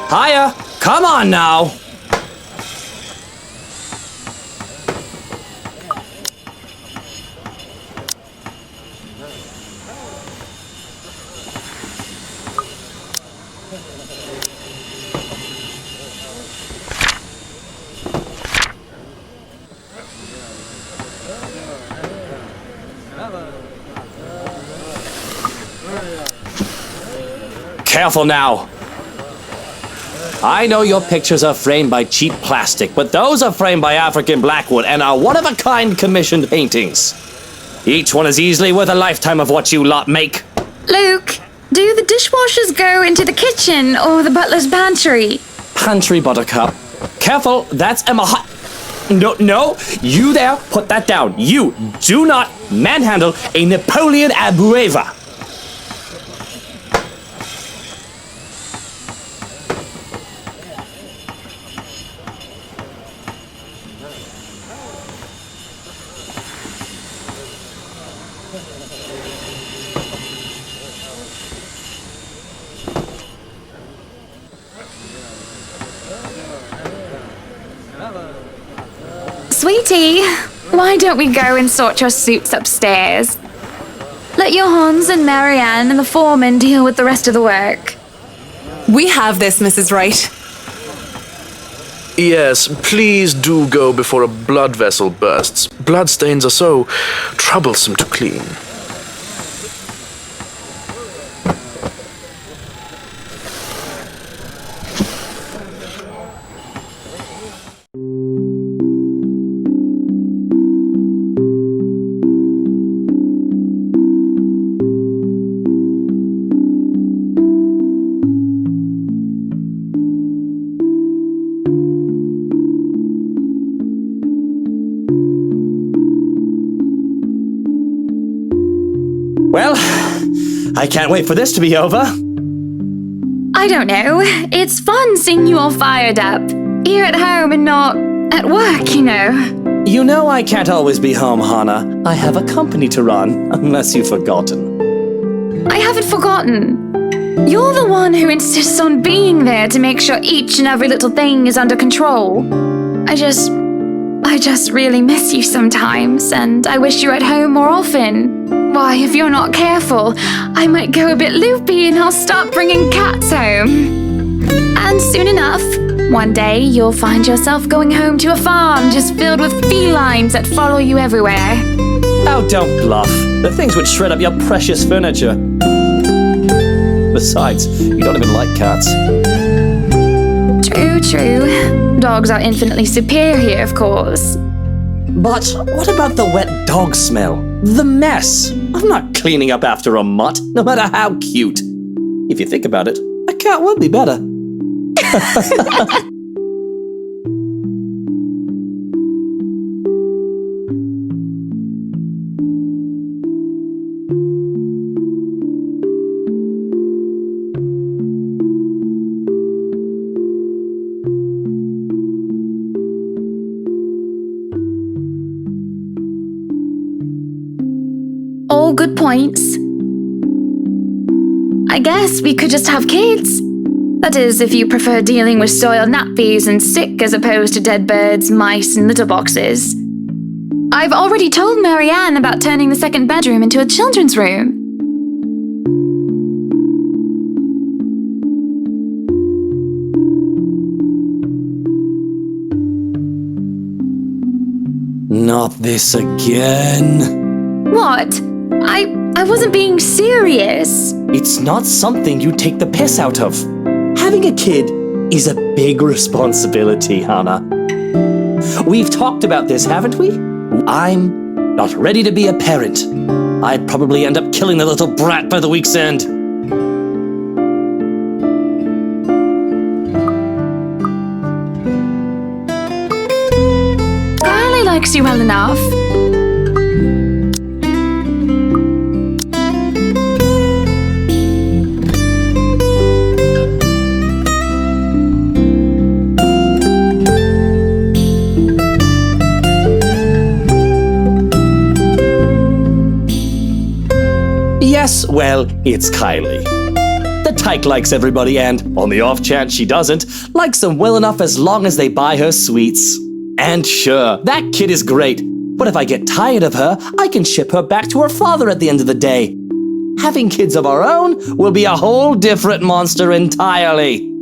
Hiya! Come on now! Careful now. I know your pictures are framed by cheap plastic, but those are framed by African blackwood and are one-of-a-kind commissioned paintings. Each one is easily worth a lifetime of what you lot make. Luke, do the dishwashers go into the kitchen or the butler's pantry? Pantry, Buttercup. Careful, that's Emma. No, you there, put that down. You do not manhandle a Napoleon Abueva. Sweetie, why don't we go and sort your suits upstairs? Let your Hans and Marianne and the foreman deal with the rest of the work. We have this, Mrs. Wright. Yes, please do go before a blood vessel bursts. Bloodstains are so troublesome to clean. Well, I can't wait for this to be over. I don't know. It's fun seeing you all fired up. Here at home and not at work, you know. You know I can't always be home, Hannah. I have a company to run, unless you've forgotten. I haven't forgotten. You're the one who insists on being there to make sure each and every little thing is under control. I just really miss you sometimes, and I wish you were at home more often. Why, if you're not careful, I might go a bit loopy and I'll start bringing cats home. And soon enough, one day you'll find yourself going home to a farm just filled with felines that follow you everywhere. Oh, don't bluff. The things would shred up your precious furniture. Besides, you don't even like cats. True. Dogs are infinitely superior, of course. But what about the wet dog smell? The mess? I'm not cleaning up after a mutt, no matter how cute. If you think about it, a cat would be better. All good points. I guess we could just have kids. That is, if you prefer dealing with soiled nappies and sick as opposed to dead birds, mice, and litter boxes. I've already told Marianne about turning the second bedroom into a children's room. Not this again. What? I wasn't being serious. It's not something you take the piss out of. Having a kid is a big responsibility, Hannah. We've talked about this, haven't we? I'm not ready to be a parent. I'd probably end up killing the little brat by the week's end. Riley likes you well enough. Yes, well, it's Kylie. The Tyke likes everybody and, on the off chance she doesn't, likes them well enough as long as they buy her sweets. And sure, that kid is great, but if I get tired of her, I can ship her back to her father at the end of the day. Having kids of our own will be a whole different monster entirely.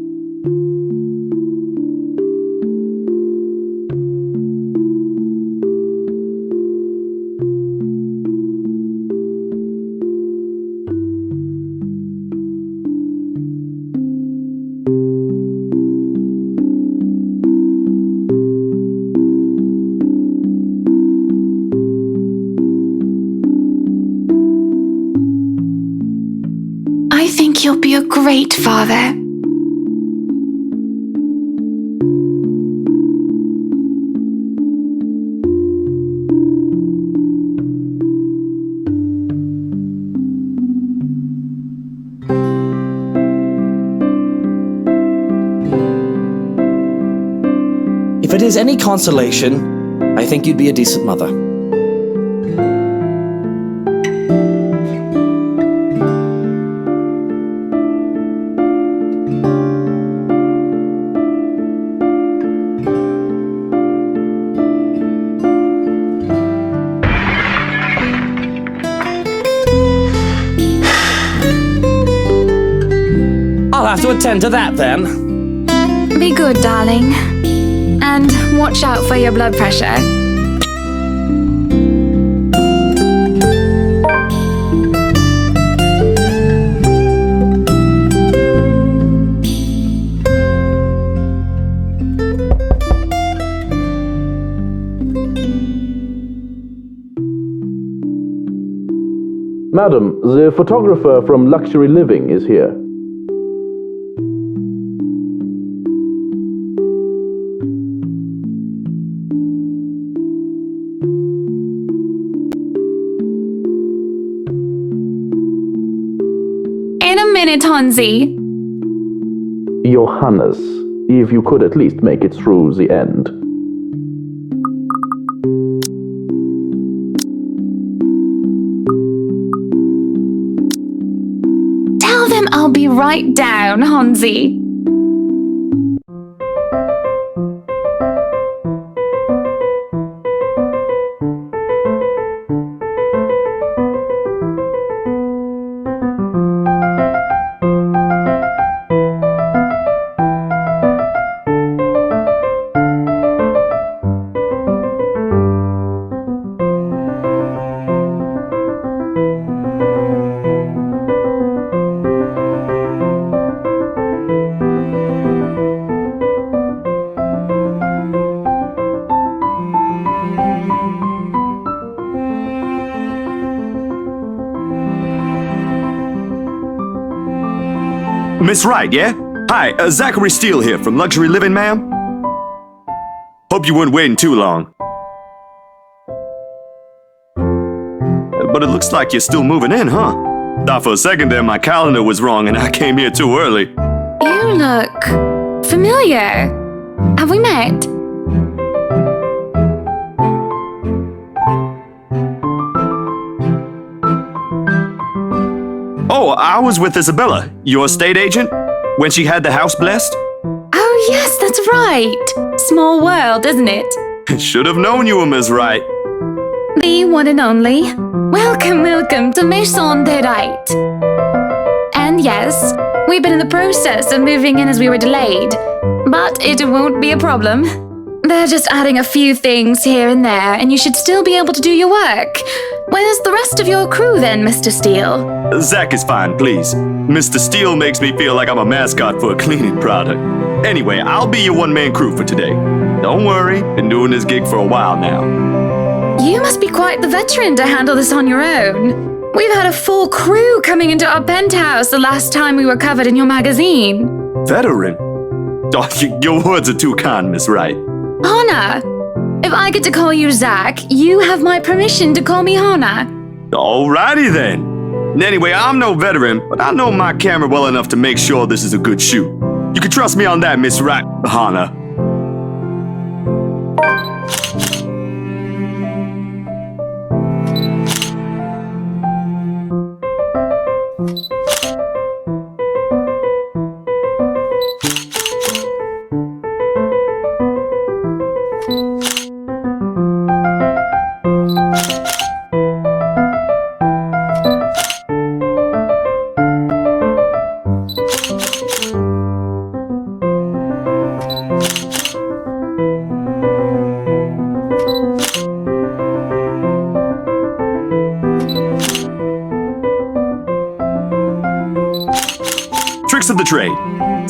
I think you'll be a great father. If it is any consolation, I think you'd be a decent mother. I'll have to attend to that then. Be good, darling. And watch out for your blood pressure. Madam, the photographer from Luxury Living is here. In a minute, Hansi. Your Highness, if you could at least make it through the end. Tell them I'll be right down, Hansi. Miss Wright, yeah? Hi, Zachary Steele here from Luxury Living, ma'am. Hope you weren't waiting too long. But it looks like you're still moving in, huh? Thought for a second there my calendar was wrong and I came here too early. You look familiar. Have we met? Oh, I was with Isabella, your estate agent, when she had the house blessed. Oh, yes, that's right. Small world, isn't it? Should have known you were Miss Wright. The one and only. Welcome, welcome to Maison de Right. And yes, we've been in the process of moving in as we were delayed, but it won't be a problem. They're just adding a few things here and there, and you should still be able to do your work. Where's the rest of your crew then, Mr. Steele? Zach is fine, please. Mr. Steele makes me feel like I'm a mascot for a cleaning product. Anyway, I'll be your one-man crew for today. Don't worry, been doing this gig for a while now. You must be quite the veteran to handle this on your own. We've had a full crew coming into our penthouse the last time we were covered in your magazine. Veteran? Oh, your words are too kind, Miss Wright. Hannah! If I get to call you Zach, you have my permission to call me Hannah. Alrighty then. Anyway, I'm no veteran, but I know my camera well enough to make sure this is a good shoot. You can trust me on that, Miss Wright, Hannah.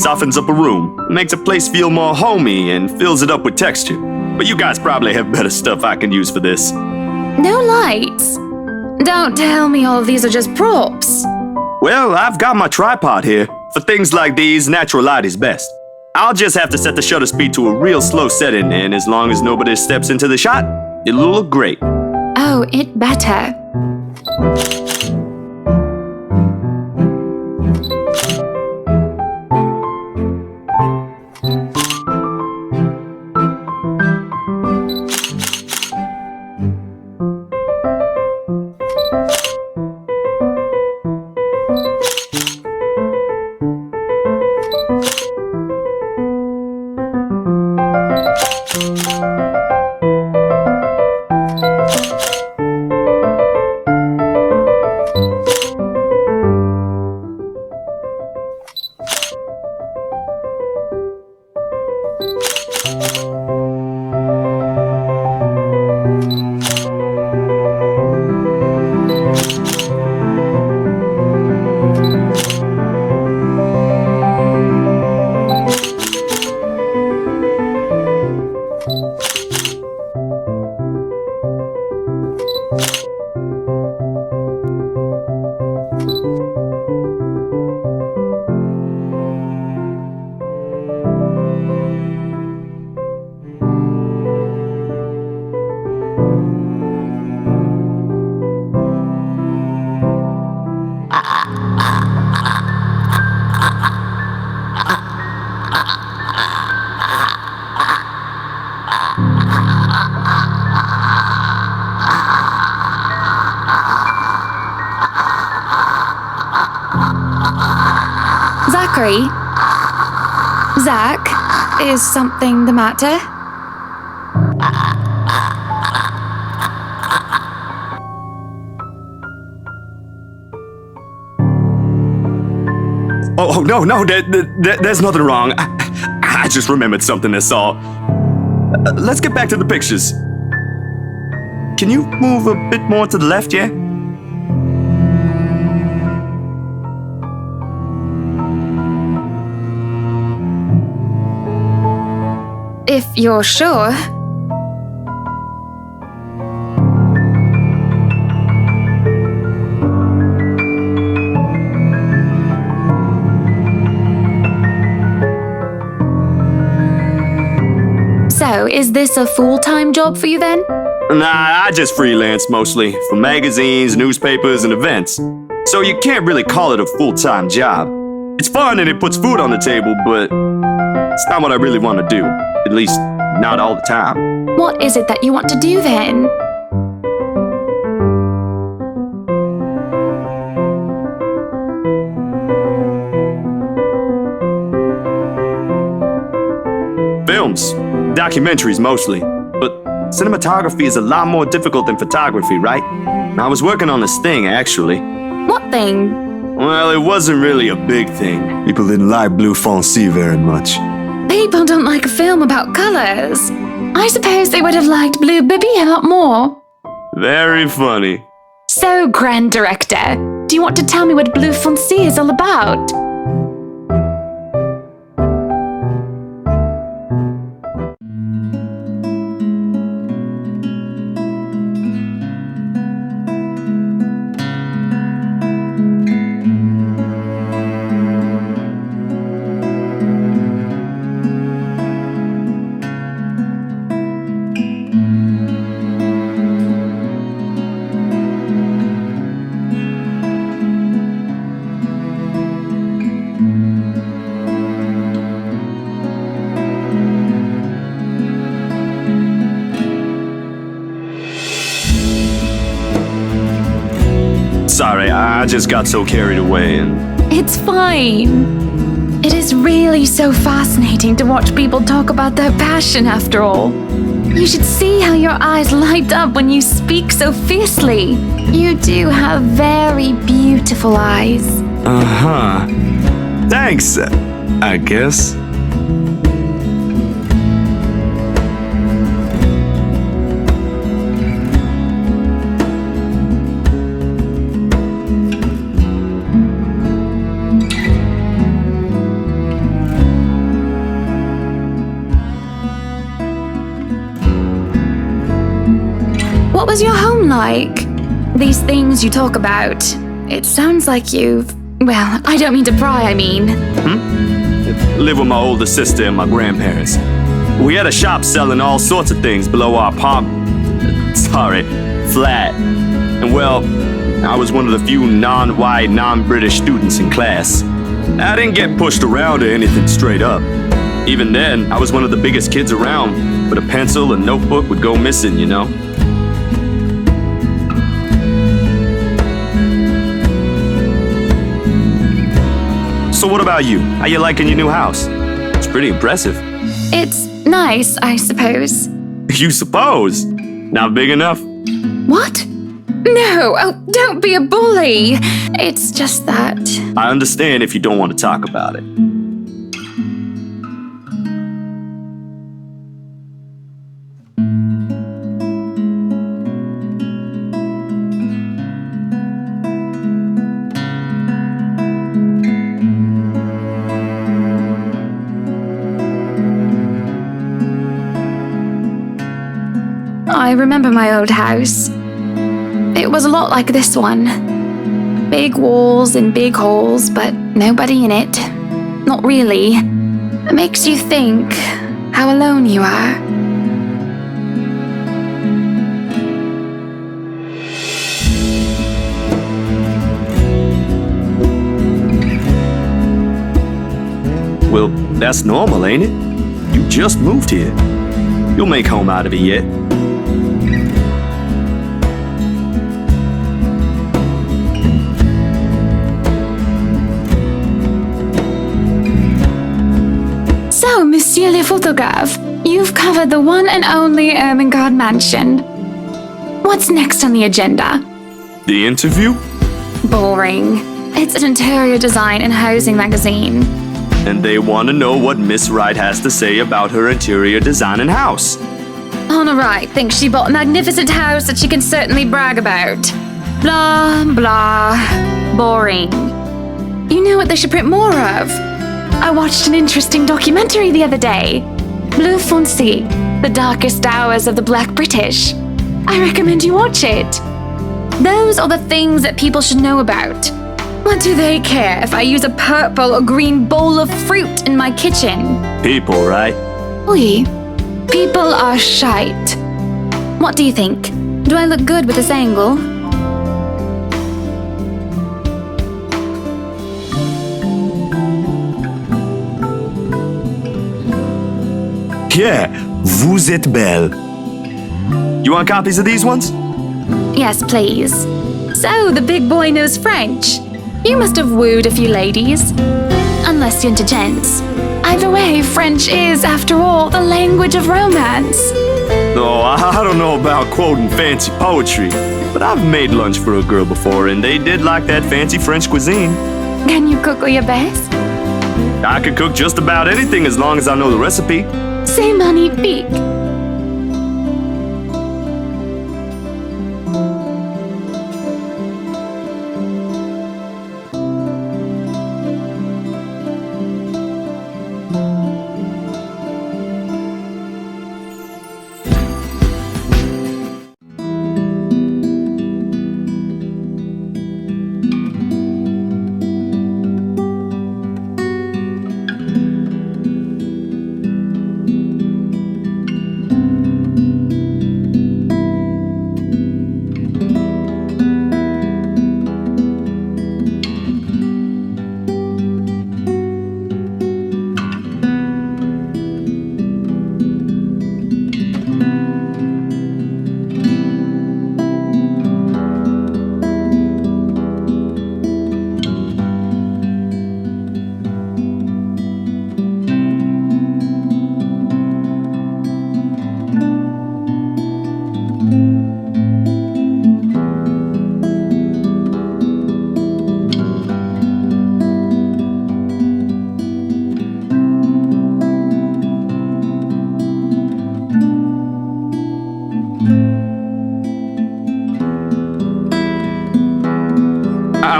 softens up a room, makes a place feel more homey, and fills it up with texture. But you guys probably have better stuff I can use for this. No lights? Don't tell me all of these are just props. Well, I've got my tripod here. For things like these, natural light is best. I'll just have to set the shutter speed to a real slow setting, and as long as nobody steps into the shot, it'll look great. Oh, it better. Zachary? Zach, is something the matter? Oh, no, there's nothing wrong. I just remembered something, that's all. Let's get back to the pictures. Can you move a bit more to the left, yeah? If you're sure. So, is this a full-time job for you then? Nah, I just freelance mostly, for magazines, newspapers, and events. So you can't really call it a full-time job. It's fun and it puts food on the table, but it's not what I really want to do. At least, not all the time. What is it that you want to do then? Films. Documentaries mostly. But cinematography is a lot more difficult than photography, right? I was working on this thing, actually. What thing? Well, it wasn't really a big thing. People didn't like Blue Fonzie very much. People don't like a film about colors. I suppose they would have liked Blue Bibby a lot more. Very funny. So, Grand Director, do you want to tell me what Blue Fonzie is all about? Sorry, I just got so carried away and... It's fine. It is really so fascinating to watch people talk about their passion after all. You should see how your eyes light up when you speak so fiercely. You do have very beautiful eyes. Uh-huh. Thanks, I guess. What was your home like? These things you talk about, it sounds like you've... Well, I don't mean to pry, I mean. Live with my older sister and my grandparents. We had a shop selling all sorts of things below our flat. And well, I was one of the few non-white, non-British students in class. I didn't get pushed around or anything straight up. Even then, I was one of the biggest kids around, but a pencil and notebook would go missing, you know? So what about you? How you liking your new house? It's pretty impressive. It's nice, I suppose. You suppose? Not big enough? What? No, oh, don't be a bully. It's just that... I understand if you don't want to talk about it. I remember my old house. It was a lot like this one. Big walls and big halls, but nobody in it. Not really. It makes you think how alone you are. Well, that's normal, ain't it? You just moved here. You'll make home out of it yet. So, Monsieur le Photographe, you've covered the one and only Ermengarde Mansion. What's next on the agenda? The interview? Boring. It's an interior design and housing magazine. And they want to know what Miss Wright has to say about her interior design and house. Honor Wright thinks she bought a magnificent house that she can certainly brag about. Blah, blah. Boring. You know what they should print more of? I watched an interesting documentary the other day. Bleu Foncé, the darkest hours of the Black British. I recommend you watch it. Those are the things that people should know about. What do they care if I use a purple or green bowl of fruit in my kitchen? People, right? Oui. People are shite. What do you think? Do I look good with this angle? Yeah, vous êtes belle. You want copies of these ones? Yes, please. So, the big boy knows French. You must have wooed a few ladies. Unless you're into gents. Either way, French is, after all, the language of romance. No, I don't know about quoting fancy poetry, but I've made lunch for a girl before, and they did like that fancy French cuisine. Can you cook your best? I could cook just about anything as long as I know the recipe. C'est magnifique.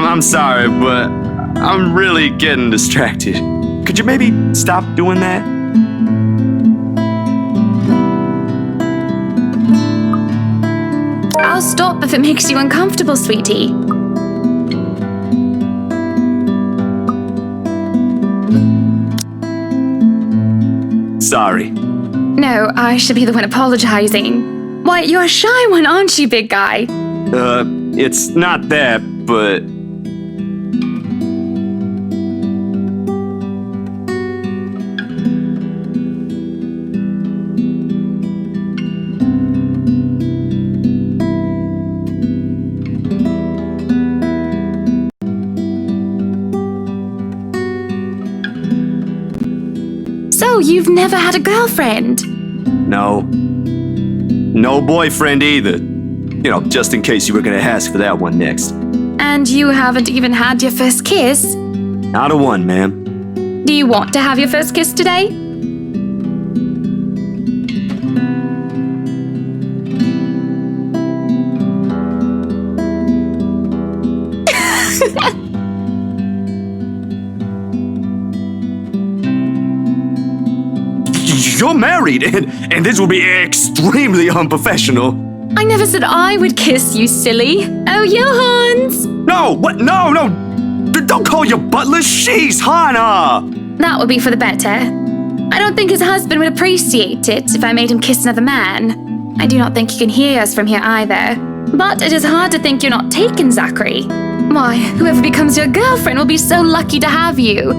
I'm sorry, but I'm really getting distracted. Could you maybe stop doing that? I'll stop if it makes you uncomfortable, sweetie. Sorry. No, I should be the one apologizing. Why, you're a shy one, aren't you, big guy? It's not that, but... So, you've never had a girlfriend? No. No boyfriend either. You know, just in case you were gonna ask for that one next. And you haven't even had your first kiss? Not a one, ma'am. Do you want to have your first kiss today? You're married, and this will be extremely unprofessional. I never said I would kiss you, silly. Oh, Johans! No, what? No, no! Don't call your butler. She's Hannah! That would be for the better. I don't think his husband would appreciate it if I made him kiss another man. I do not think he can hear us from here either. But it is hard to think you're not taken, Zachary. Why, whoever becomes your girlfriend will be so lucky to have you.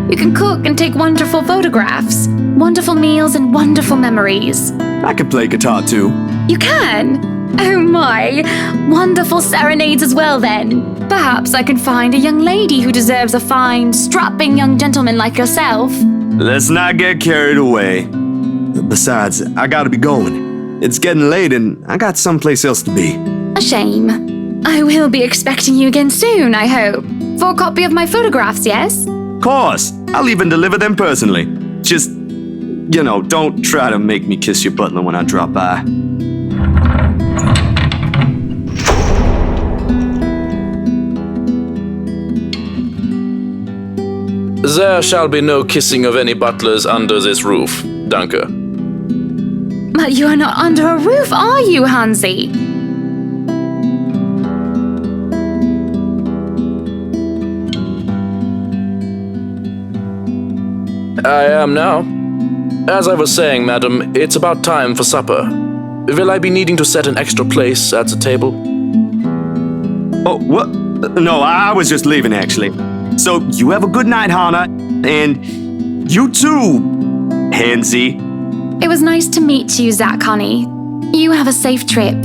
You can cook and take wonderful photographs, wonderful meals and wonderful memories. I can play guitar too. You can? Oh my, wonderful serenades as well then. Perhaps I can find a young lady who deserves a fine, strapping young gentleman like yourself. Let's not get carried away. Besides, I gotta be going. It's getting late and I got someplace else to be. A shame. I will be expecting you again soon, I hope. For a copy of my photographs, yes? Of course, I'll even deliver them personally. Just, you know, don't try to make me kiss your butler when I drop by. There shall be no kissing of any butlers under this roof, Danke. But you are not under a roof, are you, Hansi? I am now. As I was saying, madam, it's about time for supper. Will I be needing to set an extra place at the table? Oh, what? No, I was just leaving, actually. So, you have a good night, Hannah. And you too, Hansi. It was nice to meet you, Zach, honey. You have a safe trip.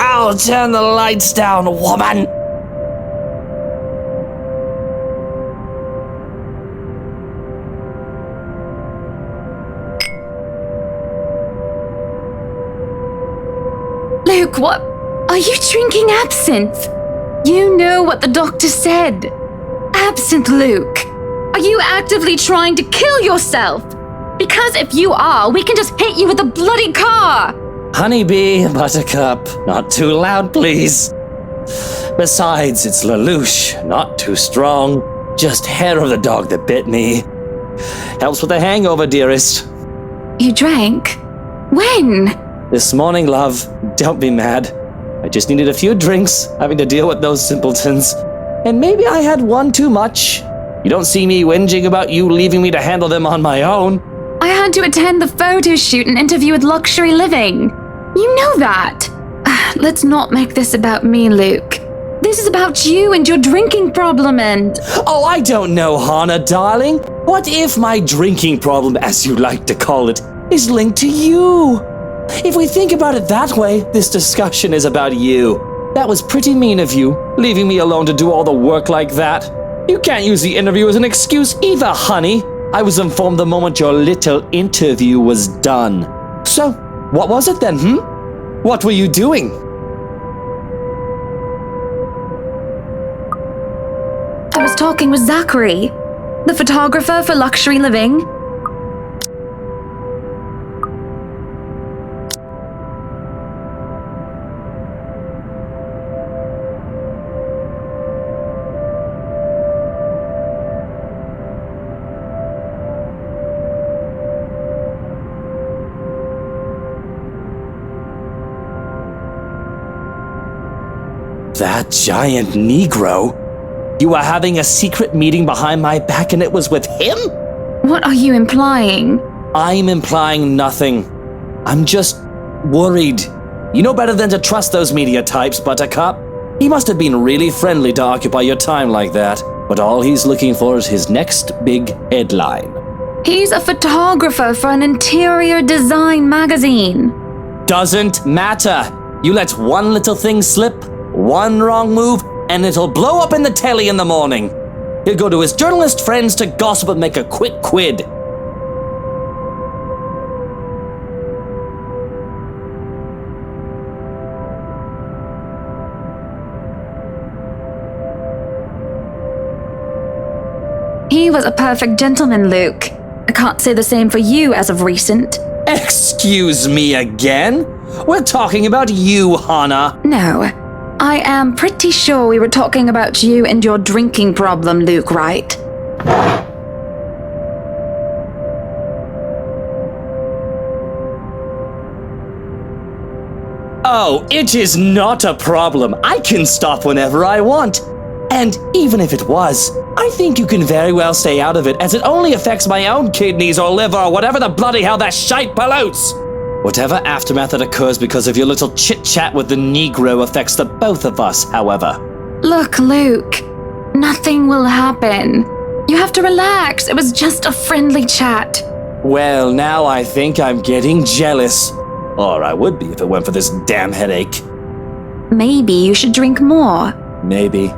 I'll turn the lights down, woman! Luke, what? Are you drinking absinthe? You know what the doctor said. Absinthe, Luke. Are you actively trying to kill yourself? Because if you are, we can just hit you with a bloody car! Honeybee, Buttercup, not too loud, please. Besides, it's Lelouch, not too strong. Just hair of the dog that bit me. Helps with the hangover, dearest. You drank? When? This morning, love. Don't be mad. I just needed a few drinks, having to deal with those simpletons. And maybe I had one too much. You don't see me whinging about you leaving me to handle them on my own. I had to attend the photo shoot and interview with Luxury Living. You know that. Let's not make this about me, Luke. This is about you and your drinking problem and... Oh, I don't know, Hana, darling. What if my drinking problem, as you like to call it, is linked to you? If we think about it that way, this discussion is about you. That was pretty mean of you, leaving me alone to do all the work like that. You can't use the interview as an excuse either, honey. I was informed the moment your little interview was done. So, what was it then, What were you doing? I was talking with Zachary, the photographer for Luxury Living. That giant Negro? You were having a secret meeting behind my back and it was with him? What are you implying? I'm implying nothing. I'm just worried. You know better than to trust those media types, Buttercup. He must have been really friendly to occupy your time like that, but all he's looking for is his next big headline. He's a photographer for an interior design magazine. Doesn't matter. You let one little thing slip, one wrong move, and it'll blow up in the telly in the morning. He'll go to his journalist friends to gossip and make a quick quid. He was a perfect gentleman, Luke. I can't say the same for you as of recent. Excuse me again? We're talking about you, Hana. No. I am pretty sure we were talking about you and your drinking problem, Luke, right? Oh, it is not a problem. I can stop whenever I want. And even if it was, I think you can very well stay out of it, as it only affects my own kidneys or liver or whatever the bloody hell that shite pollutes. Whatever aftermath that occurs because of your little chit-chat with the Negro affects the both of us, however. Look, Luke, nothing will happen. You have to relax. It was just a friendly chat. Well, now I think I'm getting jealous. Or I would be if it weren't for this damn headache. Maybe you should drink more. Maybe.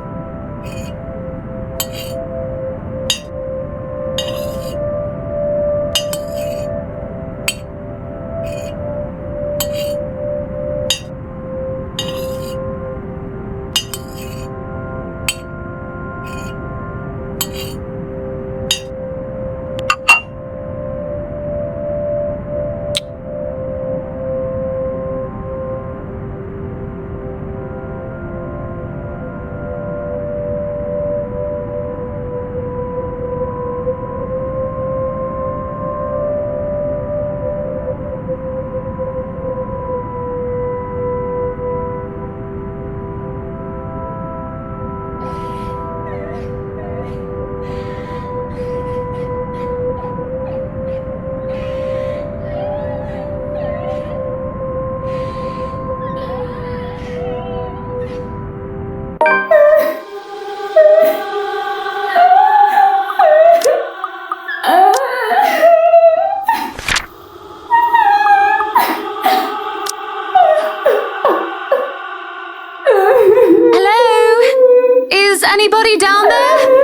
Anybody down there?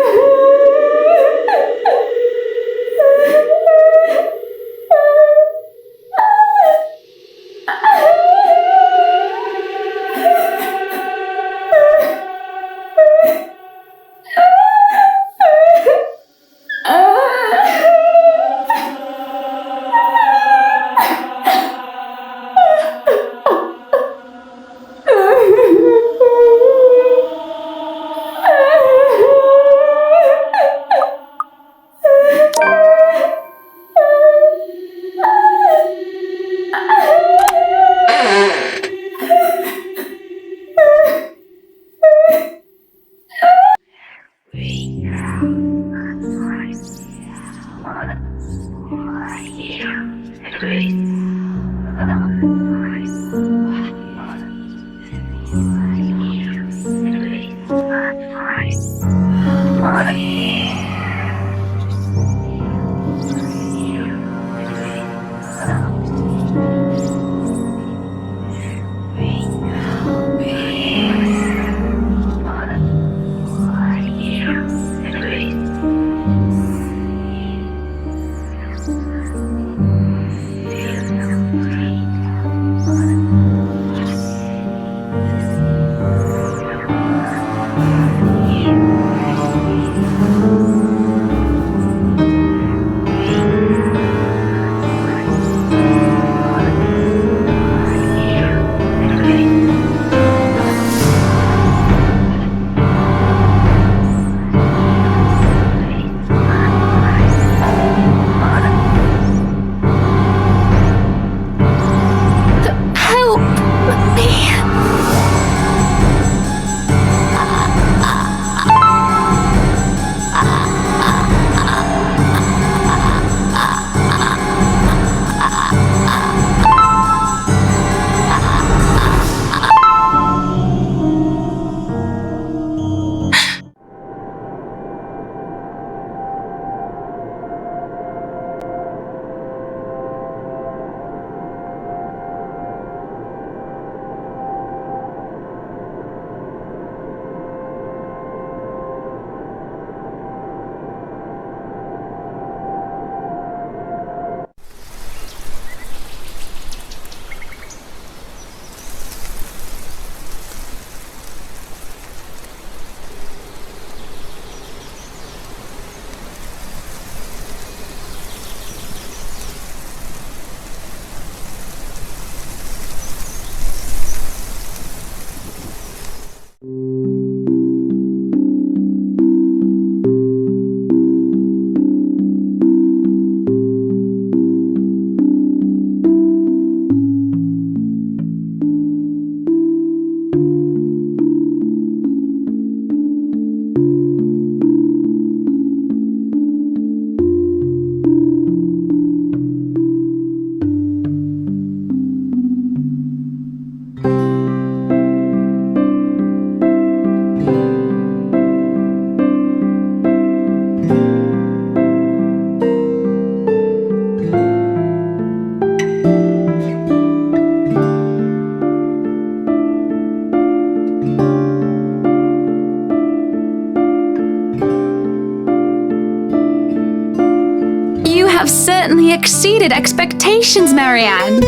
have certainly exceeded expectations, Marianne.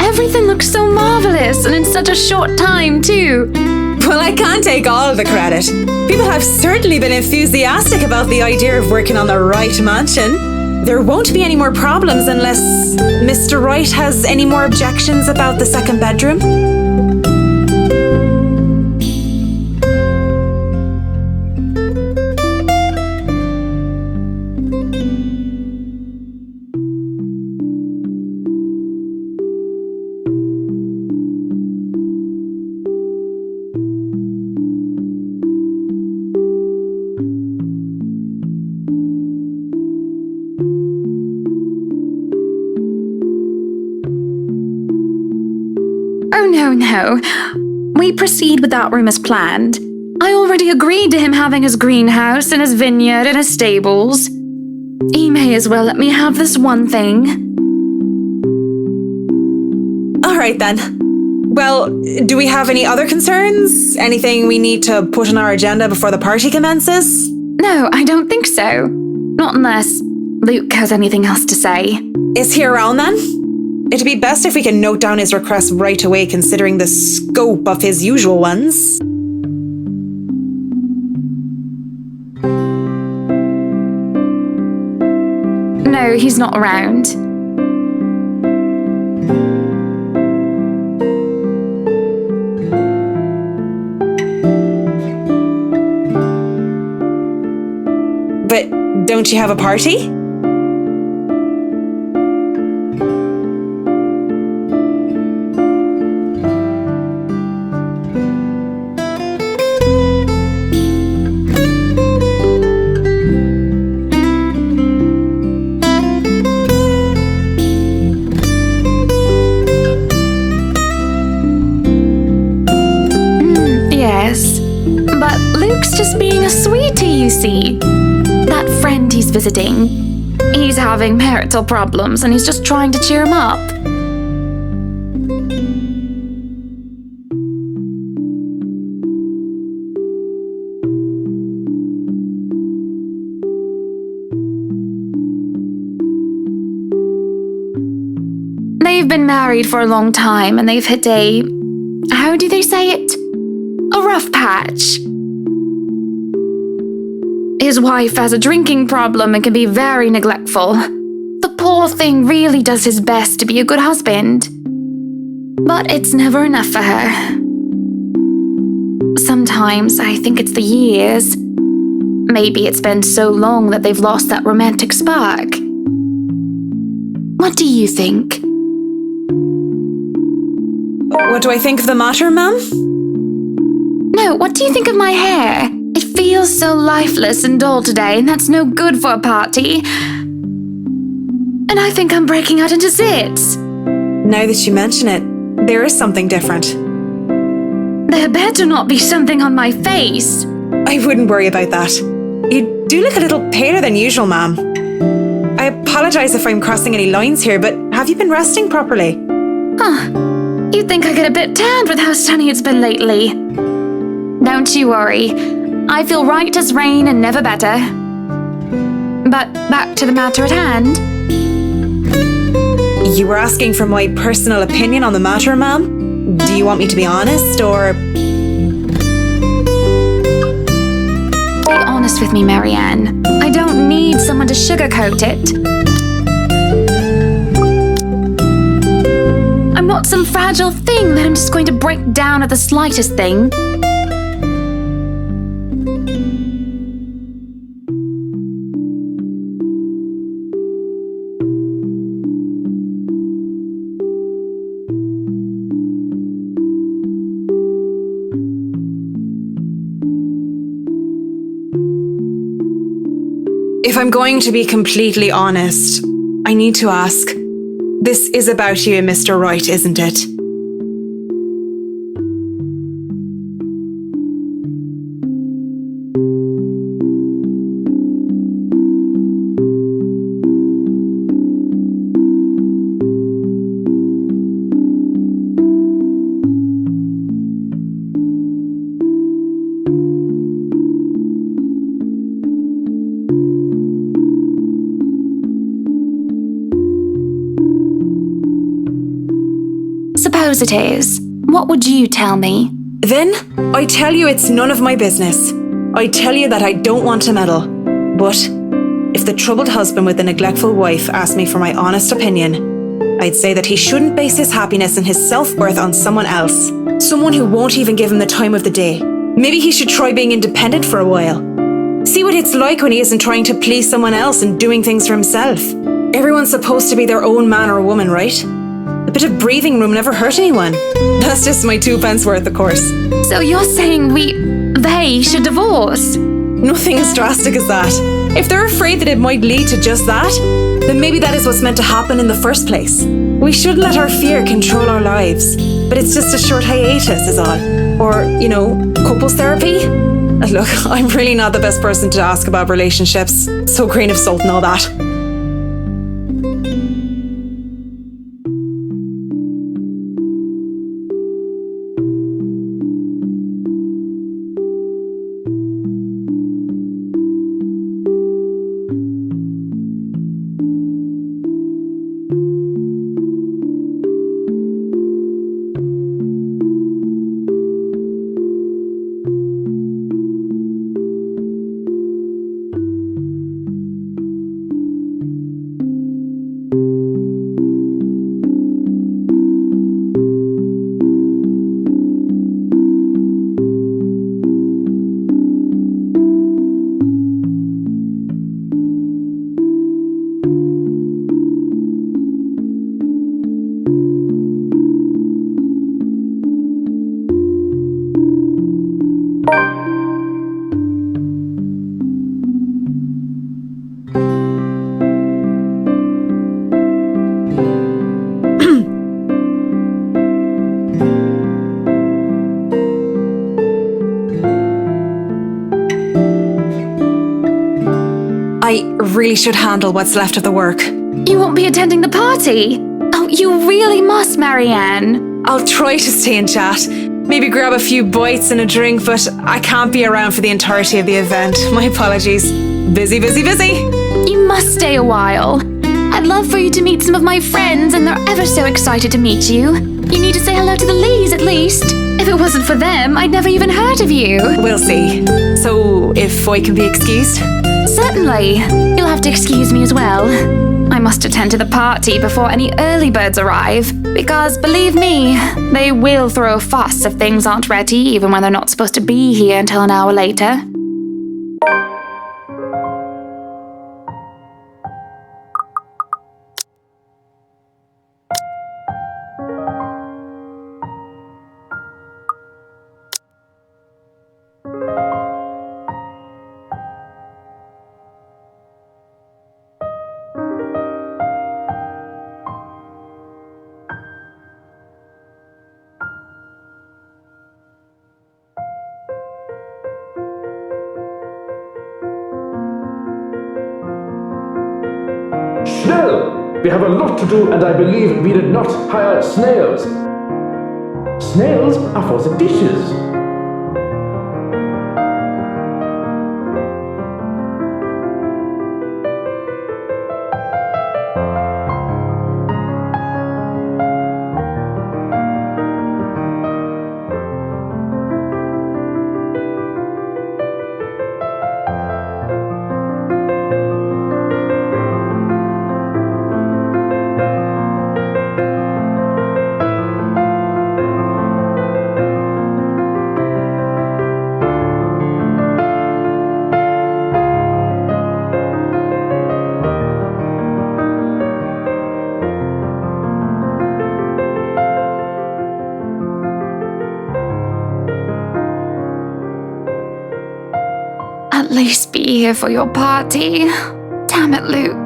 Everything looks so marvelous, and in such a short time, too. Well, I can't take all of the credit. People have certainly been enthusiastic about the idea of working on the Wright mansion. There won't be any more problems unless Mr. Wright has any more objections about the second bedroom. Oh, no. We proceed with that room as planned. I already agreed to him having his greenhouse and his vineyard and his stables. He may as well let me have this one thing. All right, then. Well, do we have any other concerns? Anything we need to put on our agenda before the party commences? No, I don't think so. Not unless Luke has anything else to say. Is he around then? It'd be best if we can note down his requests right away, considering the scope of his usual ones. No, he's not around. But don't you have a party? Yes, but Luke Luke's just being a sweetie, you see. That friend he's visiting, he's having marital problems and he's just trying to cheer him up. They've been married for a long time and they've hit a... how do they say it? A rough patch. His wife has a drinking problem and can be very neglectful. The poor thing really does his best to be a good husband. But it's never enough for her. Sometimes I think it's the years. Maybe it's been so long that they've lost that romantic spark. What do you think? What do I think of the matter, ma'am? No, what do you think of my hair? It feels so lifeless and dull today, and that's no good for a party. And I think I'm breaking out into zits. Now that you mention it, there is something different. There better not be something on my face. I wouldn't worry about that. You do look a little paler than usual, ma'am. I apologise if I'm crossing any lines here, but have you been resting properly? Huh. You'd think I get a bit tanned with how sunny it's been lately. Don't you worry. I feel right as rain and never better. But back to the matter at hand. You were asking for my personal opinion on the matter, ma'am? Do you want me to be honest, or...? Be honest with me, Marianne. I don't need someone to sugarcoat it. I'm not some fragile thing that I'm just going to break down at the slightest thing. If I'm going to be completely honest, I need to ask, this is about you and Mr. Wright, isn't it? Suppose it is. What would you tell me? Then, I tell you it's none of my business. I tell you that I don't want to meddle. But, if the troubled husband with the neglectful wife asked me for my honest opinion, I'd say that he shouldn't base his happiness and his self-worth on someone else. Someone who won't even give him the time of the day. Maybe he should try being independent for a while. See what it's like when he isn't trying to please someone else and doing things for himself. Everyone's supposed to be their own man or woman, right? A bit of breathing room never hurt anyone. That's just my 2 pence worth, of course. So you're saying they should divorce? Nothing as drastic as that. If they're afraid that it might lead to just that, then maybe that is what's meant to happen in the first place. We should let our fear control our lives. But it's just a short hiatus is all. Or, couples therapy? Look, I'm really not the best person to ask about relationships. So grain of salt and all that. I really should handle what's left of the work. You won't be attending the party? Oh, you really must, Marianne. I'll try to stay and chat. Maybe grab a few bites and a drink, but I can't be around for the entirety of the event. My apologies. Busy, busy, busy. You must stay a while. I'd love for you to meet some of my friends, and they're ever so excited to meet you. You need to say hello to the Lees, at least. If it wasn't for them, I'd never even heard of you. We'll see. So, if I can be excused? Certainly. You'll have to excuse me as well. I must attend to the party before any early birds arrive, because, believe me, they will throw a fuss if things aren't ready, even when they're not supposed to be here until an hour later. Schnell! We have a lot to do, and I believe we did not hire snails. Snails are for the dishes. At least be here for your party. Damn it, Luke.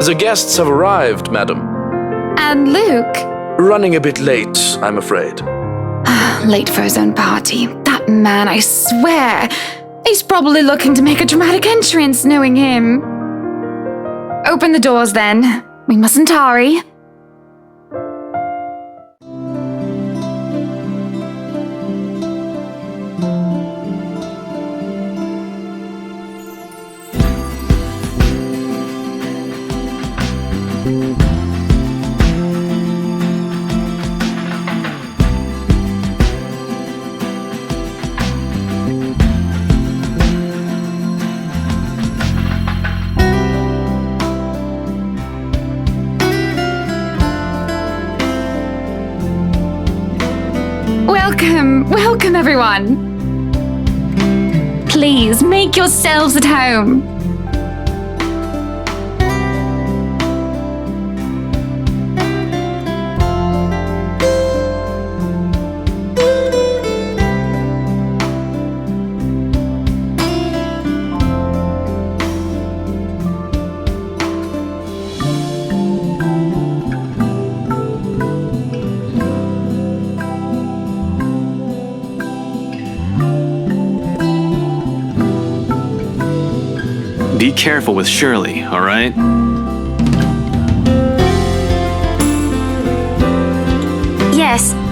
The guests have arrived, madam. And Luke? Running a bit late, I'm afraid. Late for his own party. That man, I swear. He's probably looking to make a dramatic entrance, knowing him. Open the doors, then. We mustn't hurry. Welcome everyone. Please make yourselves at home. Be careful with Shirley, all right?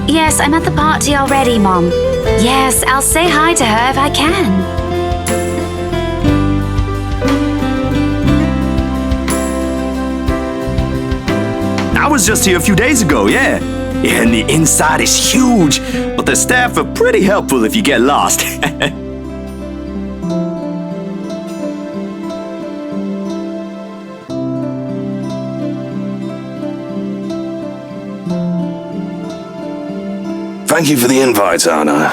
Yes, I'm at the party already, Mom. Yes, I'll say hi to her if I can. I was just here a few days ago, yeah. Yeah, and the inside is huge, but the staff are pretty helpful if you get lost. Thank you for the invite, Anna.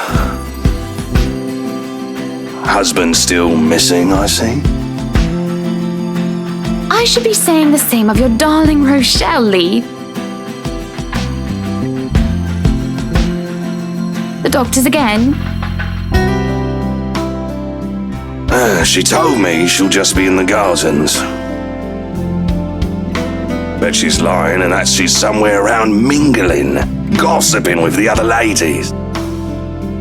Husband still missing, I see. I should be saying the same of your darling Rochelle, Lee. The doctors again? She told me she'll just be in the gardens. Bet she's lying and that she's somewhere around mingling, gossiping with the other ladies.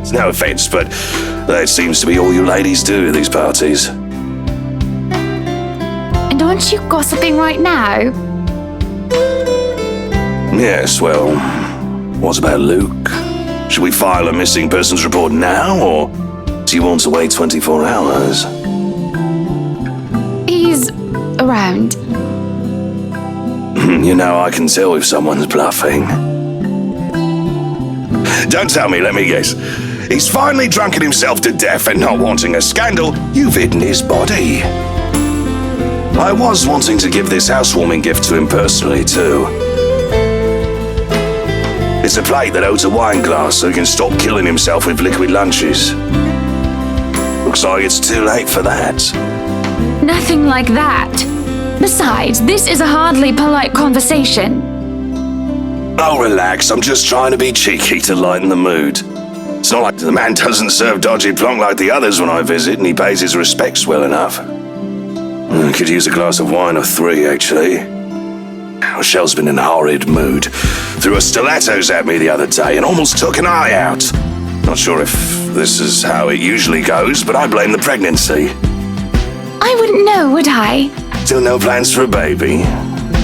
It's no offense, but that seems to be all you ladies do at these parties. And aren't you gossiping right now? Yes, well, what about Luke? Should we file a missing persons report now, or do you want to wait 24 hours? He's around. You know, I can tell if someone's bluffing. Don't tell me, let me guess. He's finally drunken himself to death and not wanting a scandal, you've hidden his body. I was wanting to give this housewarming gift to him personally, too. It's a plate that holds a wine glass so he can stop killing himself with liquid lunches. Looks like it's too late for that. Nothing like that. Besides, this is a hardly polite conversation. Oh, relax. I'm just trying to be cheeky to lighten the mood. It's not like the man doesn't serve dodgy plonk like the others when I visit, and he pays his respects well enough. Could use a glass of wine or 3, actually. Rochelle's been in a horrid mood. Threw her stilettos at me the other day and almost took an eye out. Not sure if this is how it usually goes, but I blame the pregnancy. I wouldn't know, would I? Still no plans for a baby?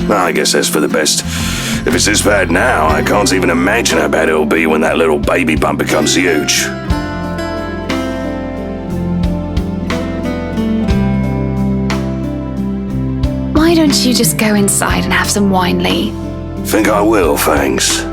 Well, I guess that's for the best. If it's this bad now, I can't even imagine how bad it'll be when that little baby bump becomes huge. Why don't you just go inside and have some wine, Lee? Think I will, thanks.